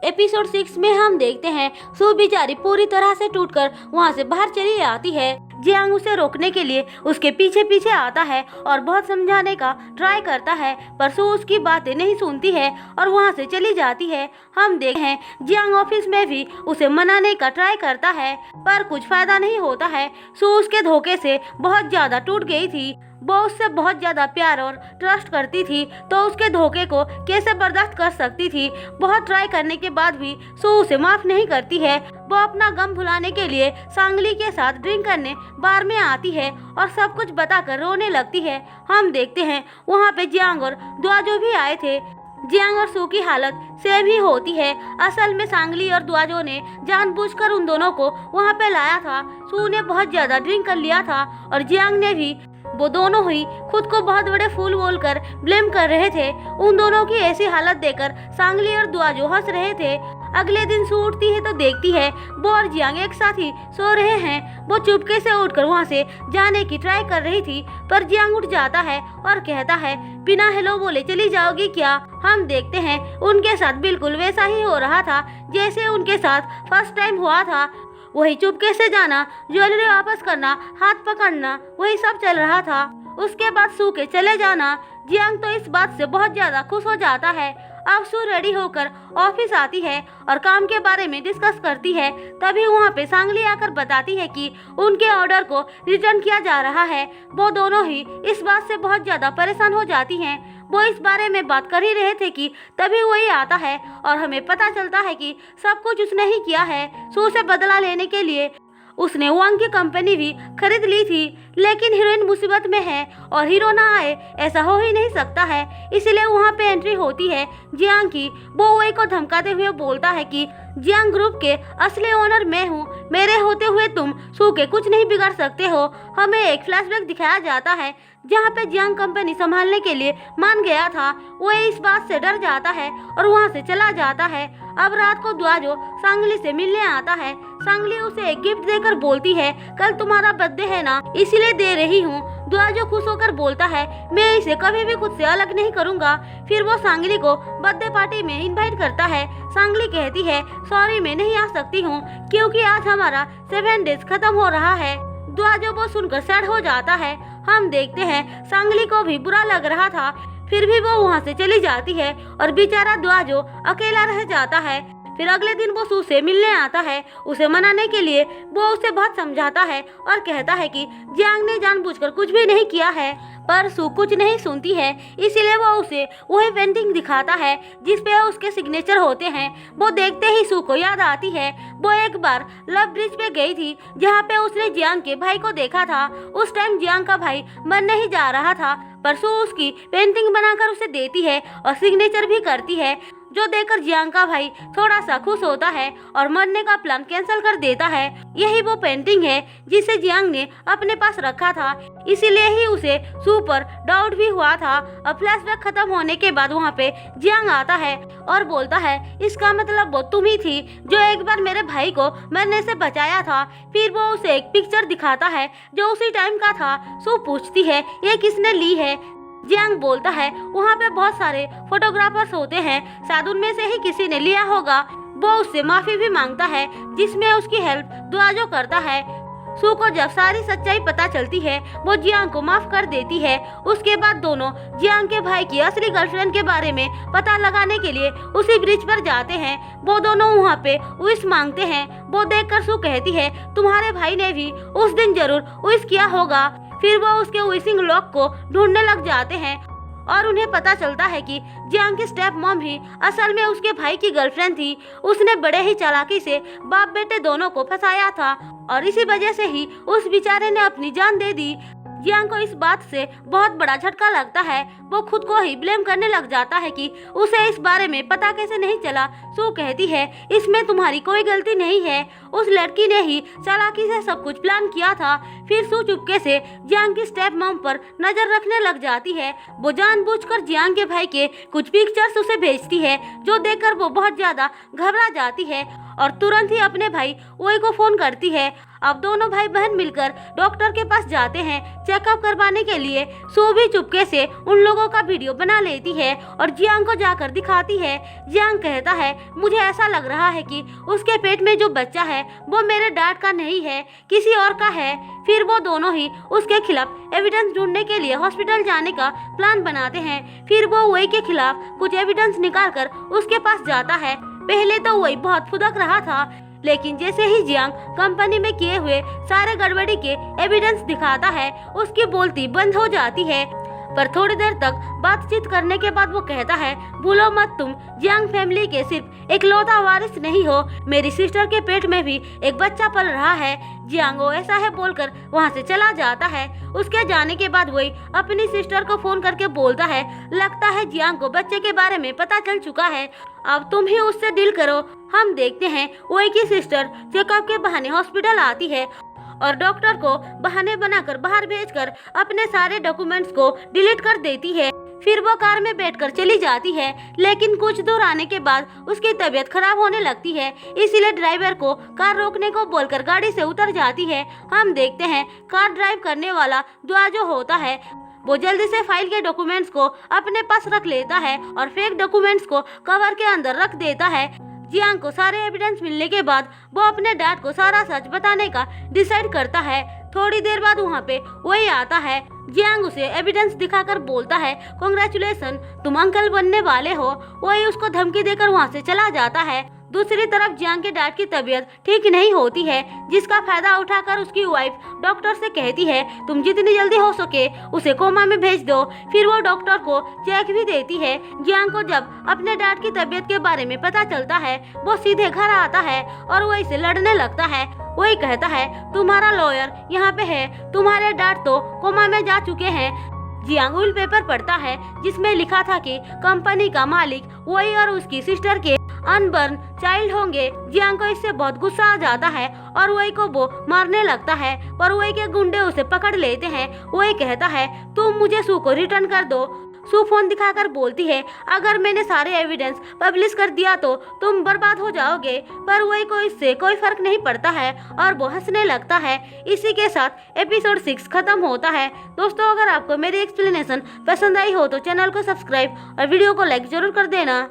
Episode 6 में हम देखते हैं सू बेचारी पूरी तरह से टूटकर वहाँ से बाहर चली आती है। जियांग उसे रोकने के लिए उसके पीछे पीछे आता है और बहुत समझाने का ट्राई करता है, पर सू उसकी बातें नहीं सुनती है और वहाँ से चली जाती है। हम देखते हैं जियांग ऑफिस में भी उसे मनाने का ट्राई करता है, पर कुछ फायदा नहीं होता है। सू उसके धोखे से बहुत ज्यादा टूट गई थी। वो उससे बहुत ज्यादा प्यार और ट्रस्ट करती थी, तो उसके धोखे को कैसे बर्दाश्त कर सकती थी। बहुत ट्राई करने के बाद भी सू उसे माफ नहीं करती है। वो अपना गम भुलाने के लिए सांगली के साथ ड्रिंक करने बार में आती है और सब कुछ बताकर रोने लगती है। हम देखते हैं वहाँ पे जियांग और दुआजो भी आए थे। जियांग और सू की हालत सेम ही होती है। असल में सांगली और दुआजो ने जानबूझकर उन दोनों को वहाँ पे लाया था। सू ने बहुत ज्यादा ड्रिंक कर लिया था और जियांग ने भी। वो दोनों ही खुद को बहुत बड़े फूल बोलकर ब्लेम कर रहे थे। उन दोनों की ऐसी हालत देखकर सांगली और दुआजो हंस रहे थे। अगले दिन सू उठती है तो देखती है वो और जियांग एक साथ ही सो रहे हैं। वो चुपके से उठकर वहाँ से जाने की ट्राई कर रही थी, पर जियांग उठ जाता है और कहता है बिना हेलो बोले चली जाओगी क्या। हम देखते हैं उनके साथ बिल्कुल वैसा ही हो रहा था जैसे उनके साथ फर्स्ट टाइम हुआ था। वही चुपके से जाना, ज्वेलरी वापस करना, हाथ पकड़ना, वही सब चल रहा था। उसके बाद सू के चले जाना। जियांग तो इस बात से बहुत ज्यादा खुश हो जाता है। अब सू रेडी होकर ऑफिस आती है और काम के बारे में डिस्कस करती है। तभी वहाँ पे सांगली आकर बताती है कि उनके ऑर्डर को रिटर्न किया जा रहा है। वो दोनों ही इस बात से बहुत ज्यादा परेशान हो जाती हैं। वो इस बारे में बात कर ही रहे थे कि तभी वही आता है और हमें पता चलता है कि सब कुछ उसने ही किया है। सू से बदला लेने के लिए उसने वांग की कंपनी भी खरीद ली थी, लेकिन हीरोइन मुसीबत में है और हीरो ना आए ऐसा हो ही नहीं सकता है। इसलिए वहाँ पे एंट्री होती है जियांग की। वो वही को धमकाते हुए बोलता है कि जियांग ग्रुप के असली ओनर मैं हूँ, मेरे होते हुए तुम सू के कुछ नहीं बिगाड़ सकते हो। हमें एक फ्लैशबैक दिखाया जाता है जहाँ पे जियांग कंपनी संभालने के लिए मान गया था। वो इस बात से डर जाता है और वहाँ से चला जाता है। अब रात को दुआजो सांगली से मिलने आता है। सांगली उसे एक गिफ्ट देकर बोलती है कल तुम्हारा बर्थडे है ना, इसलिए दे रही हूँ। दुआजो खुश होकर बोलता है मैं इसे कभी भी खुद से अलग नहीं करूँगा। फिर वो सांगली को बर्थडे पार्टी में इनवाइट करता है। सांगली कहती है सॉरी मैं नहीं आ सकती हूँ क्योंकि आज हमारा 7 डेज खत्म हो रहा है। दुआजो वो सुनकर सैड हो जाता है। हम देखते हैं सांगली को भी बुरा लग रहा था, फिर भी वो वहाँ से चली जाती है और बेचारा दुआजो अकेला रह जाता है। फिर अगले दिन वो सू से मिलने आता है। उसे मनाने के लिए वो उसे बहुत समझाता है और कहता है कि जियांग ने जानबूझकर कुछ भी नहीं किया है, पर सू कुछ नहीं सुनती है। इसीलिए वो उसे वही पेंटिंग दिखाता है जिसपे उसके सिग्नेचर होते हैं। वो देखते ही सू को याद आती है वो एक बार लव ब्रिज पे गई थी जहाँ पे उसने जियांग के भाई को देखा था। उस टाइम जियांग का भाई मरने ही जा रहा था, पर सू उसकी पेंटिंग बनाकर उसे देती है और सिग्नेचर भी करती है, जो देखकर जियांग का भाई थोड़ा सा खुश होता है और मरने का प्लान कैंसिल कर देता है। यही वो पेंटिंग है जिसे जियांग ने अपने पास रखा था, इसीलिए ही उसे सू पर डाउट भी हुआ था। अब फ्लैशबैक खत्म होने के बाद वहाँ पे जियांग आता है और बोलता है इसका मतलब वो तुम ही थी जो एक बार मेरे भाई को मरने से बचाया था। फिर वो उसे एक पिक्चर दिखाता है जो उसी टाइम का था। सू पूछती है ये किसने ली है। जियांग बोलता है वहाँ पे बहुत सारे फोटोग्राफर्स होते हैं, शायद उनमें से ही किसी ने लिया होगा। वो उससे माफी भी मांगता है जिसमें उसकी हेल्प दुआजो करता है। सू को जब सारी सच्चाई पता चलती है वो जियांग को माफ कर देती है। उसके बाद दोनों जियांग के भाई की असली गर्लफ्रेंड के बारे में पता लगाने के लिए उसी ब्रिज पर जाते हैं। वो दोनों वहाँ पे विश मांगते हैं। वो देखकर सू कहती है तुम्हारे भाई ने भी उस दिन जरूर विश किया होगा। फिर वो उसके विशिंग लॉक को ढूंढने लग जाते हैं और उन्हें पता चलता है कि जियांग की स्टेप मॉम ही असल में उसके भाई की गर्लफ्रेंड थी। उसने बड़े ही चालाकी से बाप बेटे दोनों को फंसाया था और इसी वजह से ही उस बेचारे ने अपनी जान दे दी। जियांग को इस बात से बहुत बड़ा झटका लगता है। वो खुद को ही ब्लेम करने लग जाता है कि उसे इस बारे में पता कैसे नहीं चला। सू कहती है इसमें तुम्हारी कोई गलती नहीं है, उस लड़की ने ही चालाकी से सब कुछ प्लान किया था। फिर सू चुपके से जियांग की स्टेप मॉम पर नजर रखने लग जाती है। वो जानबूझकर जियांग के भाई के कुछ पिक्चर्स उसे भेजती है, जो देखकर वो बहुत ज्यादा घबरा जाती है और तुरंत ही अपने भाई वही को फोन करती है। अब दोनों भाई बहन मिलकर डॉक्टर के पास जाते हैं चेकअप करवाने के लिए। सू भी चुपके से उन लोगों का वीडियो बना लेती है और जियांग को जाकर दिखाती है। जियांग कहता है मुझे ऐसा लग रहा है कि उसके पेट में जो बच्चा है वो मेरे डैड का नहीं है, किसी और का है। फिर वो दोनों ही उसके खिलाफ एविडेंस ढूंढने के लिए हॉस्पिटल जाने का प्लान बनाते हैं। फिर वो वही के खिलाफ कुछ एविडेंस निकाल कर उसके पास जाता है। पहले तो वही बहुत फुदक रहा था, लेकिन जैसे ही जियांग कंपनी में किए हुए सारे गड़बड़ी के एविडेंस दिखाता है उसकी बोलती बंद हो जाती है। पर थोड़ी देर तक बातचीत करने के बाद वो कहता है भूलो मत, तुम जियांग फैमिली के सिर्फ एकलौता वारिस नहीं हो, मेरी सिस्टर के पेट में भी एक बच्चा पल रहा है। जियांग ऐसा है बोलकर वहाँ से चला जाता है। उसके जाने के बाद वही अपनी सिस्टर को फोन करके बोलता है लगता है जियांग को बच्चे के बारे में पता चल चुका है, अब तुम ही उससे डील करो। हम देखते हैं वही की सिस्टर चेकअप के बहाने हॉस्पिटल आती है और डॉक्टर को बहाने बनाकर बाहर भेजकर अपने सारे डॉक्यूमेंट्स को डिलीट कर देती है। फिर वो कार में बैठकर चली जाती है, लेकिन कुछ दूर आने के बाद उसकी तबीयत खराब होने लगती है, इसीलिए ड्राइवर को कार रोकने को बोलकर गाड़ी से उतर जाती है। हम देखते हैं कार ड्राइव करने वाला दुआ जो होता है वो जल्दी से फाइल के डॉक्यूमेंट्स को अपने पास रख लेता है और फेक डॉक्यूमेंट्स को कवर के अंदर रख देता है। जियांग को सारे एविडेंस मिलने के बाद वो अपने डैड को सारा सच बताने का डिसाइड करता है। थोड़ी देर बाद वहाँ पे वही आता है। जियांग उसे एविडेंस दिखाकर बोलता है कांग्रेचुलेशन, तुम अंकल बनने वाले हो। वही उसको धमकी देकर वहाँ से चला जाता है। दूसरी तरफ जियांग के डैड की तबीयत ठीक नहीं होती है, जिसका फायदा उठाकर उसकी वाइफ डॉक्टर से कहती है तुम जितनी जल्दी हो सके उसे कोमा में भेज दो। फिर वो डॉक्टर को चेक भी देती है। जियांग को जब अपने डैड की तबीयत के बारे में पता चलता है वो सीधे घर आता है और वही से लड़ने लगता है। वही कहता है तुम्हारा लॉयर यहाँ पे है, तुम्हारे डैड तो कोमा में जा चुके हैं। जियांग विल पेपर पढ़ता है जिसमें लिखा था कि कंपनी का मालिक वही और उसकी सिस्टर के अनबर्न चाइल्ड होंगे। जियांग को इससे बहुत गुस्सा आ जाता है और वही को वो मारने लगता है, पर वही के गुंडे उसे पकड़ लेते हैं। वही कहता है तुम मुझे सू को रिटर्न कर दो। सू फोन दिखाकर बोलती है अगर मैंने सारे एविडेंस पब्लिश कर दिया तो तुम बर्बाद हो जाओगे, पर वही को इससे कोई फर्क नहीं पड़ता है और वो हंसने लगता है। इसी के साथ एपिसोड 6 खत्म होता है। दोस्तों अगर आपको मेरी एक्सप्लेनेशन पसंद आई हो तो चैनल को सब्सक्राइब और वीडियो को लाइक जरूर कर देना।